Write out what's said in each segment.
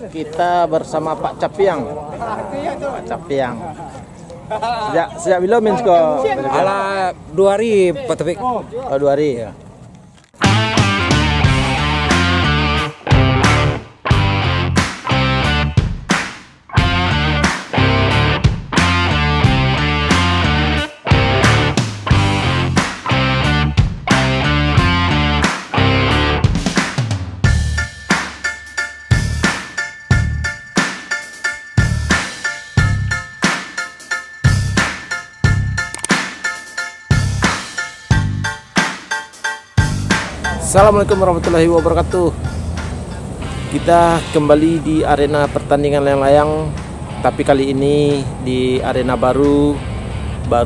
Kita bersama Pak Capiang. Pak Capiang. Sejak bila main ke? Ala 2 hari Pak Taufik. Oh, 2 hari ya. Assalamualaikum warahmatullahi wabarakatuh. Kita kembali di arena pertandingan layang-layang, tapi kali ini di arena baru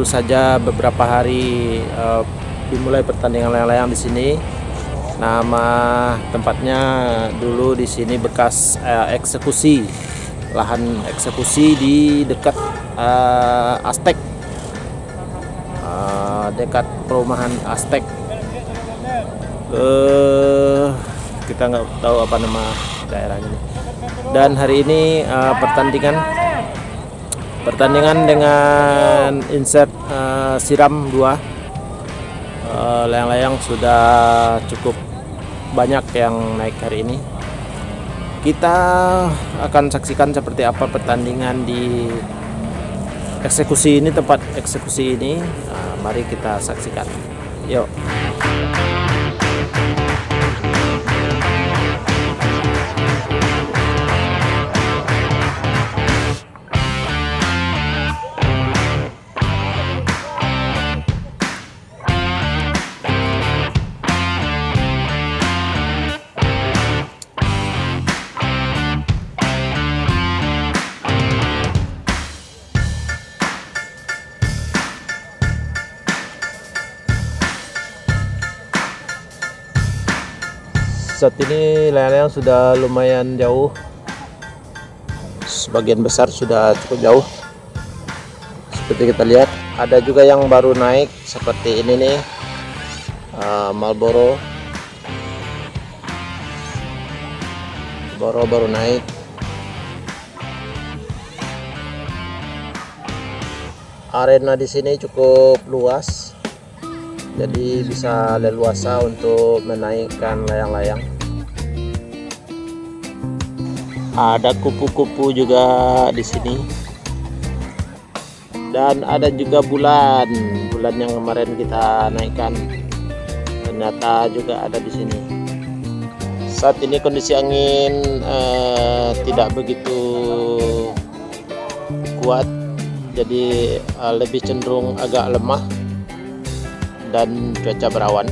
saja beberapa hari dimulai pertandingan layang-layang di sini. Nama tempatnya dulu di sini bekas eksekusi, lahan eksekusi di dekat Aztek, dekat perumahan Aztek. Kita nggak tahu apa nama daerahnya. Dan hari ini pertandingan dengan insert siram 2. Layang-layang sudah cukup banyak yang naik hari ini. Kita akan saksikan seperti apa pertandingan di eksekusi ini, tempat eksekusi ini. Mari kita saksikan. Yuk. Saat ini layang-layang sudah lumayan jauh, sebagian besar sudah cukup jauh. Seperti kita lihat, ada juga yang baru naik seperti ini nih, Marlboro baru naik. Arena di sini cukup luas, jadi bisa leluasa untuk menaikkan layang-layang. Ada kupu-kupu juga di sini, dan ada juga bulan yang kemarin kita naikkan, ternyata juga ada di sini. Saat ini kondisi angin tidak begitu kuat, jadi lebih cenderung agak lemah dan cuaca berawan,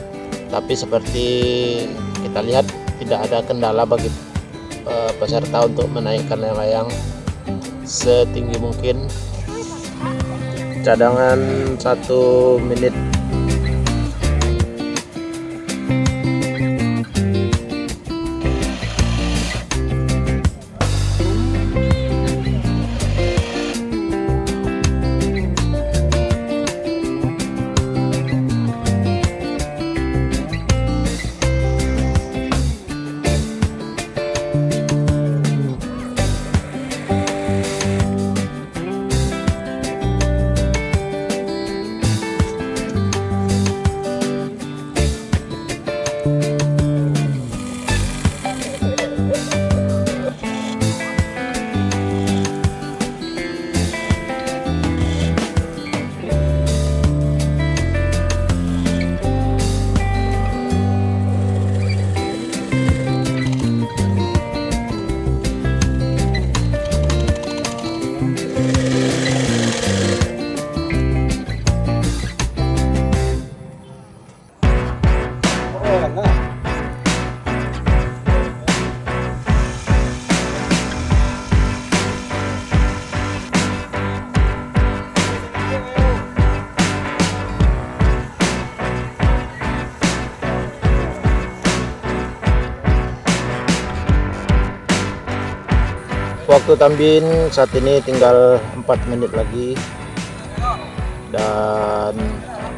tapi seperti kita lihat tidak ada kendala bagi peserta untuk menaikkan layang-layang setinggi mungkin. Cadangan 1 menit. Waktu tambin saat ini tinggal 4 menit lagi, dan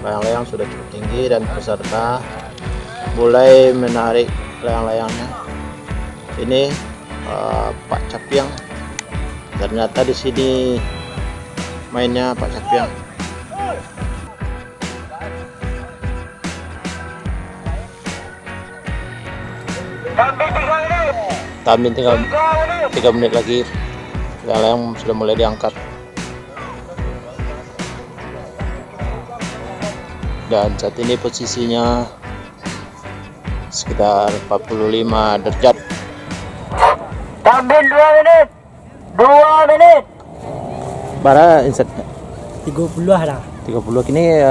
layang-layang sudah cukup tinggi dan peserta mulai menarik layang-layangnya. Ini Pak Capiang. Ternyata di sini mainnya Pak Capiang. Tambah tinggal 3 menit lagi. Layang sudah mulai diangkat. Dan saat ini posisinya sekitar 45 derajat. Tambin 2 menit. 2 menit. Bara inset 30 lah. 30 kini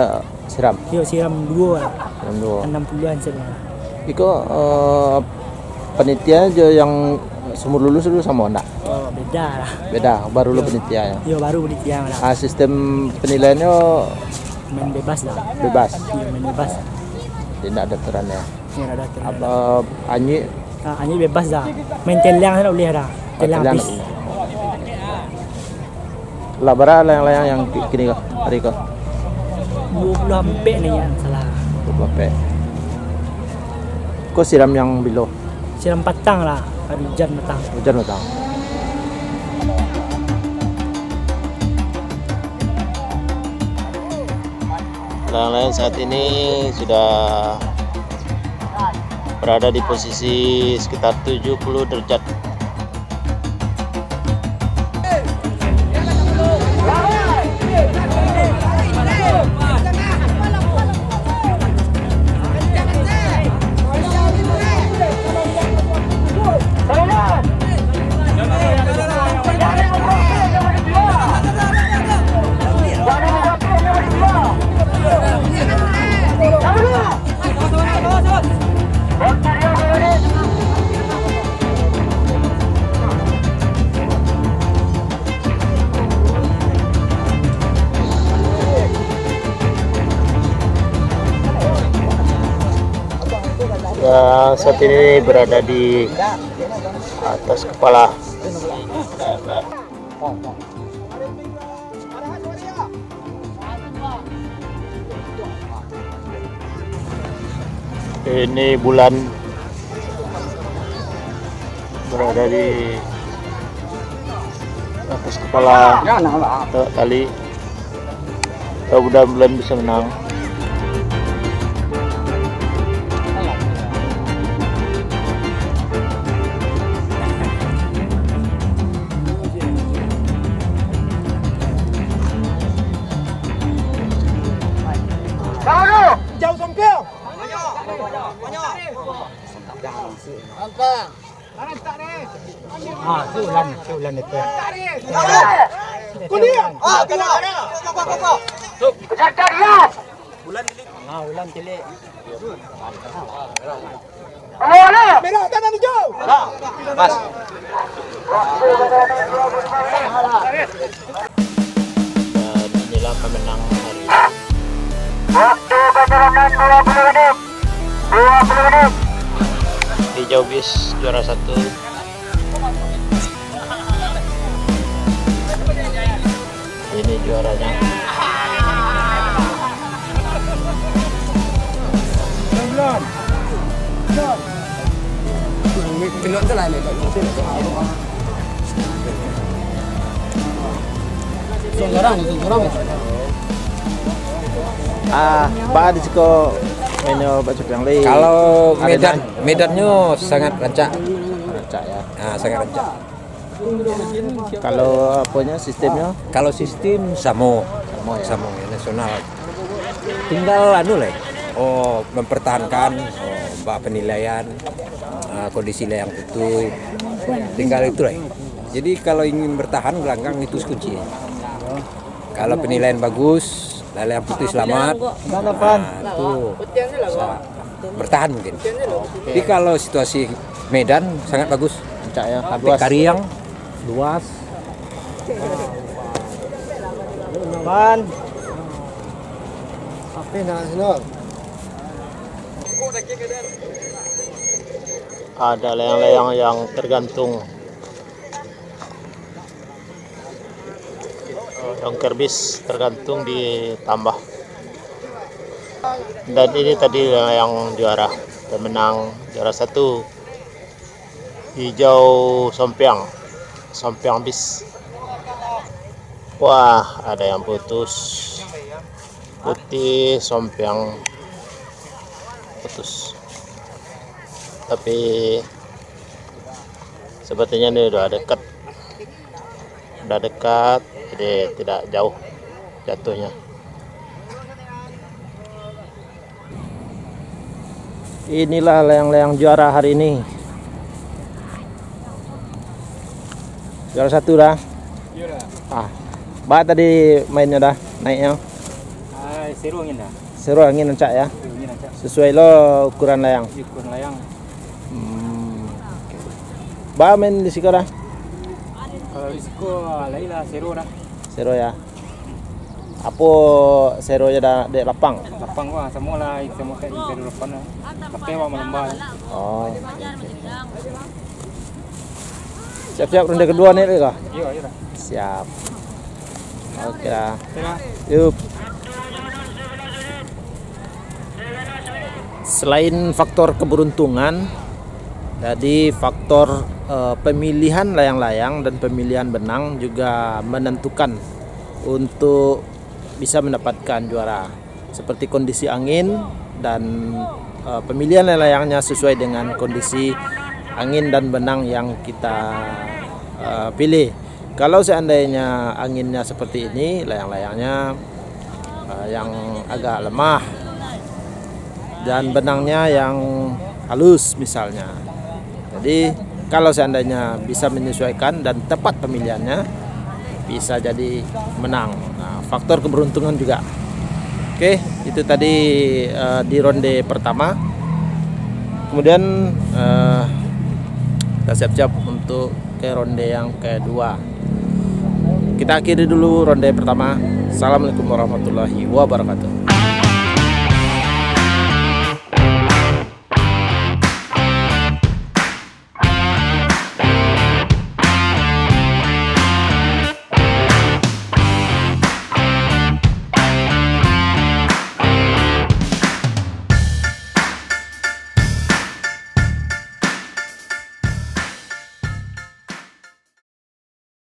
siram. Yuk siram 2 lah. Siram 2. 60-an saja. Iko panitia jo yang sumur lulus dulu sama enggak? Oh, beda lah. Beda, baru lu panitia ya. Yo baru penitia lah. Sistem penilaiannya Main bebas lah. bebas. Iya, main bebas. Tidak ada aturan ya. Ini ada aturan. Apa Anyi Hanya bebas dah. Main telang sana boleh dah. Telang habis. lah bara layang-layang yang kini kah? Hari kah? 20 hampir ni yang salah. 20 Kau siram yang bilo? Siram petang lah. Hari hujan petang. Hujan datang. Layang-layang saat ini sudah berada di posisi sekitar 70 derajat. Saat ini berada di atas kepala. Ini bulan berada di atas kepala tali. Mudah-mudahan bulan bisa menang. Jauh sampai. Sulan itu. Ulan tilik. Merah tanah hijau. Mas. Dan inilah pemenang hari ini. Waktu penyerahan 20 menit. 20 menit. Hijau bis juara 1. Ini juaranya. Pak di siko menu Pak Capiang lain. Kalau medannya sangat rancak. Rancak ya. Nah, sangat rancak. Kalau apanya sistemnya? Kalau sistem sama ya. sama nasional. Tinggal mempertahankan penilaian kondisi layang betul. Tinggal itu lah. Jadi kalau ingin bertahan gelanggang itu kunci. Kalau penilaian bagus, layang putih selamat. Itu bisa bertahan mungkin. Tapi kalau situasi medan sangat bagus. Rancak ya. Sampai Kariang luas. Pan. Ada layang-layang yang tergantung. Dongker bis tergantung ditambah. Dan ini tadi yang juara, pemenang juara 1. hijau sompiang bis. Wah, ada yang putus, putih sompiang putus, tapi sepertinya ini udah dekat, jadi tidak jauh jatuhnya. Inilah layang-layang juara hari ini. Juara 1 dah. Bah tadi mainnya dah naiknya. Seru angin dah. Seru angin ancak ya. Angin aja. Sesuai lo ukuran layang. Ukuran layang. Bah main di siko dah. Kalau risiko lain lah seru dah. Seru ya. Apa seru ya dah dek lapang. Lapang wah semua lah semua kayak seru lapang lah. Pakai wah melembah. Oh. Siap-siap ronde kedua nih kah? Iya. Siap. Oke lah. Tengah. Yuk. Selain faktor keberuntungan, jadi faktor pemilihan layang-layang dan pemilihan benang juga menentukan untuk bisa mendapatkan juara. Seperti kondisi angin dan pemilihan layang-layangnya sesuai dengan kondisi angin dan benang yang kita pilih. Kalau seandainya anginnya seperti ini, layang-layangnya yang agak lemah dan benangnya yang halus misalnya. Jadi kalau seandainya bisa menyesuaikan dan tepat pemilihannya, bisa jadi menang. Nah, faktor keberuntungan juga. Oke, itu tadi di ronde pertama. Kemudian kita siap-siap untuk ke ronde yang kedua. Kita akhiri dulu ronde pertama. Assalamualaikum warahmatullahi wabarakatuh.